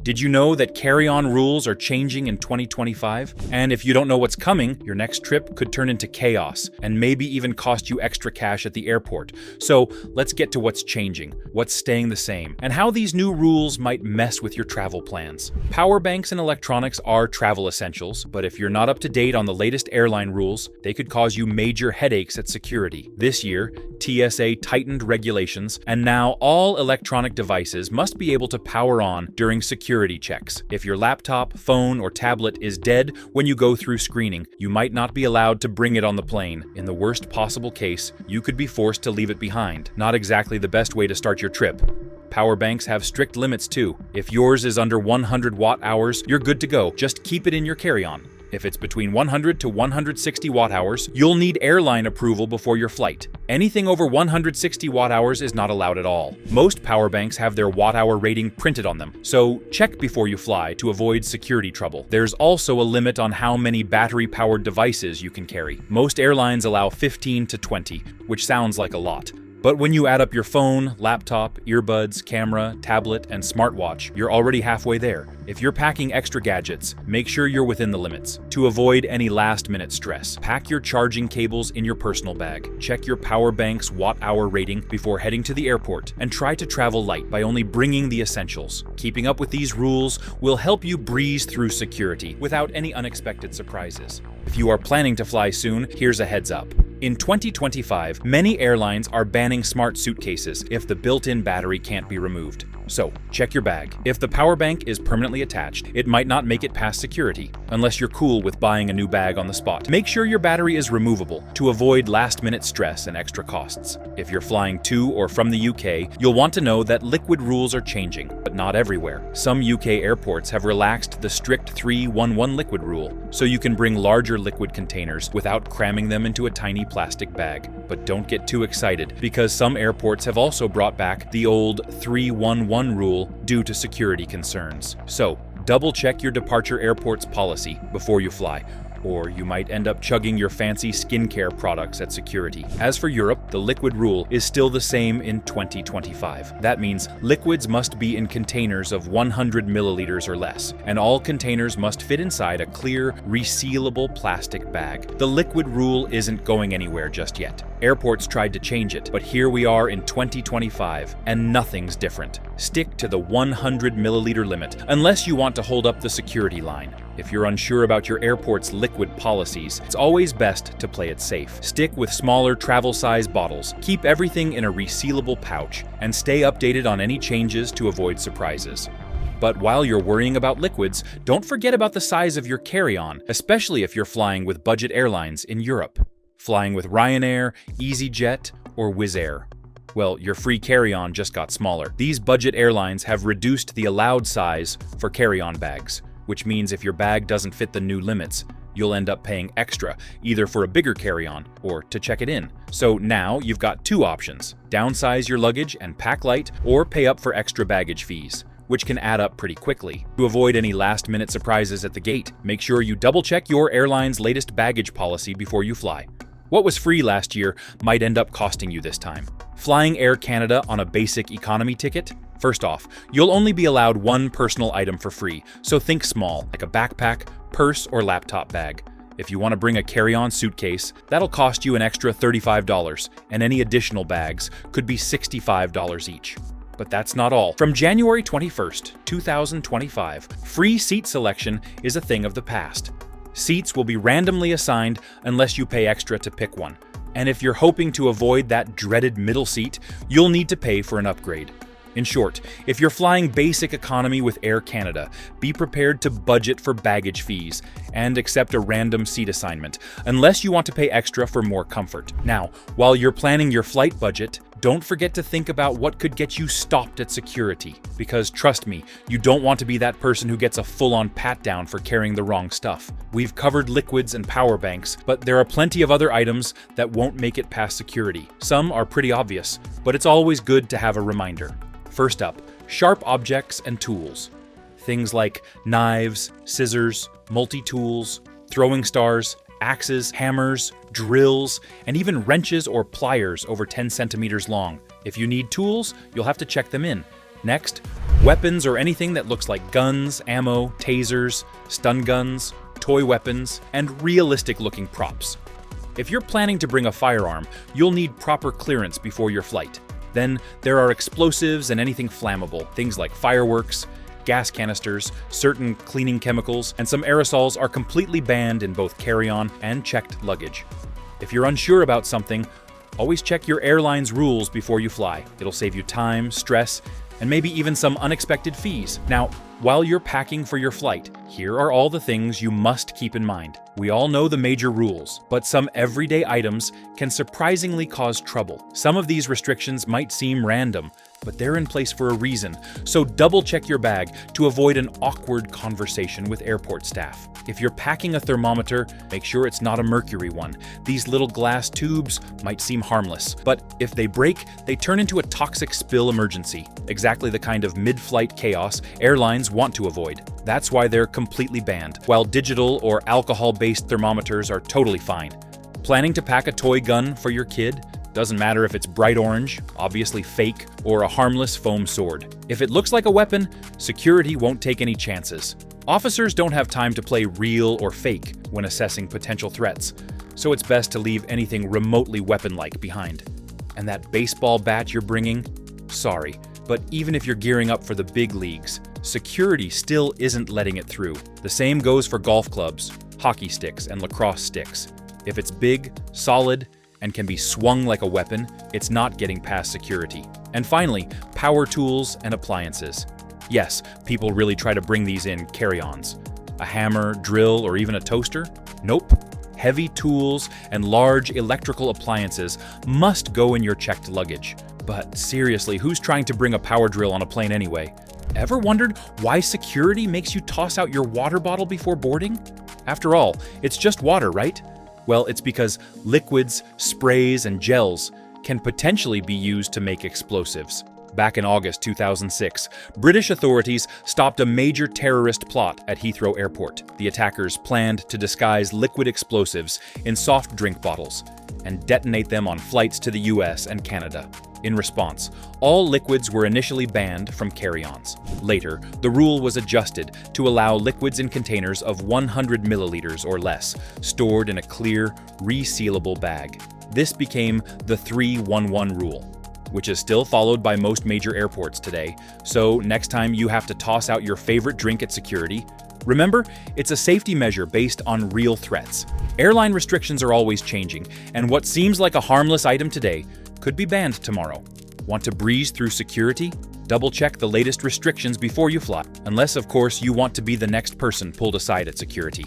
Did you know that carry-on rules are changing in 2025? And if you don't know what's coming, your next trip could turn into chaos and maybe even cost you extra cash at the airport. So let's get to what's changing, what's staying the same, and how these new rules might mess with your travel plans. Power banks and electronics are travel essentials, but if you're not up to date on the latest airline rules, they could cause you major headaches at security. This year, TSA tightened regulations, and now all electronic devices must be able to power on during security checks. If your laptop, phone, or tablet is dead when you go through screening, you might not be allowed to bring it on the plane. In the worst possible case, you could be forced to leave it behind. Not exactly the best way to start your trip. Power banks have strict limits too. If yours is under 100 watt-hours, you're good to go. Just keep it in your carry-on. If it's between 100 to 160 watt-hours, you'll need airline approval before your flight. Anything over 160 watt-hours is not allowed at all. Most power banks have their watt-hour rating printed on them, so check before you fly to avoid security trouble. There's also a limit on how many battery-powered devices you can carry. Most airlines allow 15 to 20, which sounds like a lot. But when you add up your phone, laptop, earbuds, camera, tablet, and smartwatch, you're already halfway there. If you're packing extra gadgets, make sure you're within the limits. To avoid any last-minute stress, pack your charging cables in your personal bag. Check your power bank's watt-hour rating before heading to the airport, and try to travel light by only bringing the essentials. Keeping up with these rules will help you breeze through security without any unexpected surprises. If you are planning to fly soon, here's a heads up. In 2025, many airlines are banning smart suitcases if the built-in battery can't be removed. So, check your bag. If the power bank is permanently attached, it might not make it past security, unless you're cool with buying a new bag on the spot. Make sure your battery is removable to avoid last-minute stress and extra costs. If you're flying to or from the UK, you'll want to know that liquid rules are changing, but not everywhere. Some UK airports have relaxed the strict 311 liquid rule, so you can bring larger liquid containers without cramming them into a tiny plastic bag. But don't get too excited, because some airports have also brought back the old 311 rule due to security concerns. So, double-check your departure airport's policy before you fly, or you might end up chugging your fancy skincare products at security. As for Europe, the liquid rule is still the same in 2025. That means liquids must be in containers of 100 milliliters or less, and all containers must fit inside a clear, resealable plastic bag. The liquid rule isn't going anywhere just yet. Airports tried to change it, but here we are in 2025, and nothing's different. Stick to the 100 milliliter limit, unless you want to hold up the security line. If you're unsure about your airport's liquid policies, it's always best to play it safe. Stick with smaller travel-size bottles, keep everything in a resealable pouch, and stay updated on any changes to avoid surprises. But while you're worrying about liquids, don't forget about the size of your carry-on, especially if you're flying with budget airlines in Europe. Flying with Ryanair, EasyJet, or Wizz Air. Well, your free carry-on just got smaller. These budget airlines have reduced the allowed size for carry-on bags, which means if your bag doesn't fit the new limits, you'll end up paying extra, either for a bigger carry-on or to check it in. So now you've got two options: downsize your luggage and pack light, or pay up for extra baggage fees, which can add up pretty quickly. To avoid any last-minute surprises at the gate, make sure you double-check your airline's latest baggage policy before you fly. What was free last year might end up costing you this time. Flying Air Canada on a basic economy ticket? First off, you'll only be allowed one personal item for free, so think small, like a backpack, purse, or laptop bag. If you want to bring a carry-on suitcase, that'll cost you an extra $35, and any additional bags could be $65 each. But that's not all. From January 21st, 2025, free seat selection is a thing of the past. Seats will be randomly assigned unless you pay extra to pick one. And if you're hoping to avoid that dreaded middle seat, you'll need to pay for an upgrade. In short, if you're flying basic economy with Air Canada, be prepared to budget for baggage fees and accept a random seat assignment, unless you want to pay extra for more comfort. Now, while you're planning your flight budget, don't forget to think about what could get you stopped at security, because trust me, you don't want to be that person who gets a full-on pat-down for carrying the wrong stuff. We've covered liquids and power banks, but there are plenty of other items that won't make it past security. Some are pretty obvious, but it's always good to have a reminder. First up, sharp objects and tools. Things like knives, scissors, multi-tools, throwing stars, axes, hammers, drills, and even wrenches or pliers over 10 centimeters long. If you need tools, you'll have to check them in. Next, Weapons or anything that looks like guns, ammo, tasers, stun guns, toy weapons, and realistic-looking props. If you're planning to bring a firearm, you'll need proper clearance before your flight. Then there are explosives and anything flammable, things like fireworks, gas canisters, certain cleaning chemicals, and some aerosols are completely banned in both carry-on and checked luggage. If you're unsure about something, always check your airline's rules before you fly. It'll save you time, stress, and maybe even some unexpected fees. Now, while you're packing for your flight, here are all the things you must keep in mind. We all know the major rules, but some everyday items can surprisingly cause trouble. Some of these restrictions might seem random, but they're in place for a reason, so double-check your bag to avoid an awkward conversation with airport staff. If you're packing a thermometer, make sure it's not a mercury one. These little glass tubes might seem harmless, but if they break, they turn into a toxic spill emergency, exactly the kind of mid-flight chaos airlines want to avoid. That's why they're completely banned, while digital or alcohol-based thermometers are totally fine. Planning to pack a toy gun for your kid? Doesn't matter if it's bright orange, obviously fake, or a harmless foam sword. If it looks like a weapon, security won't take any chances. Officers don't have time to play real or fake when assessing potential threats, so it's best to leave anything remotely weapon-like behind. And that baseball bat you're bringing? Sorry, but even if you're gearing up for the big leagues, security still isn't letting it through. The same goes for golf clubs, hockey sticks, and lacrosse sticks. If it's big, solid, and can be swung like a weapon, it's not getting past security. And finally, power tools and appliances. Yes, people really try to bring these in carry-ons. A hammer, drill, or even a toaster? Nope. Heavy tools and large electrical appliances must go in your checked luggage. But seriously, who's trying to bring a power drill on a plane anyway? Ever wondered why security makes you toss out your water bottle before boarding? After all, it's just water, right? Well, it's because liquids, sprays, and gels can potentially be used to make explosives. Back in August 2006, British authorities stopped a major terrorist plot at Heathrow Airport. The attackers planned to disguise liquid explosives in soft drink bottles and detonate them on flights to the US and Canada. In response, all liquids were initially banned from carry-ons. Later, the rule was adjusted to allow liquids in containers of 100 milliliters or less, stored in a clear, resealable bag. This became the 3-1-1 rule, which is still followed by most major airports today. So next time you have to toss out your favorite drink at security, remember, it's a safety measure based on real threats. Airline restrictions are always changing, and what seems like a harmless item today could be banned tomorrow. Want to breeze through security? Double-check the latest restrictions before you fly, unless, of course, you want to be the next person pulled aside at security.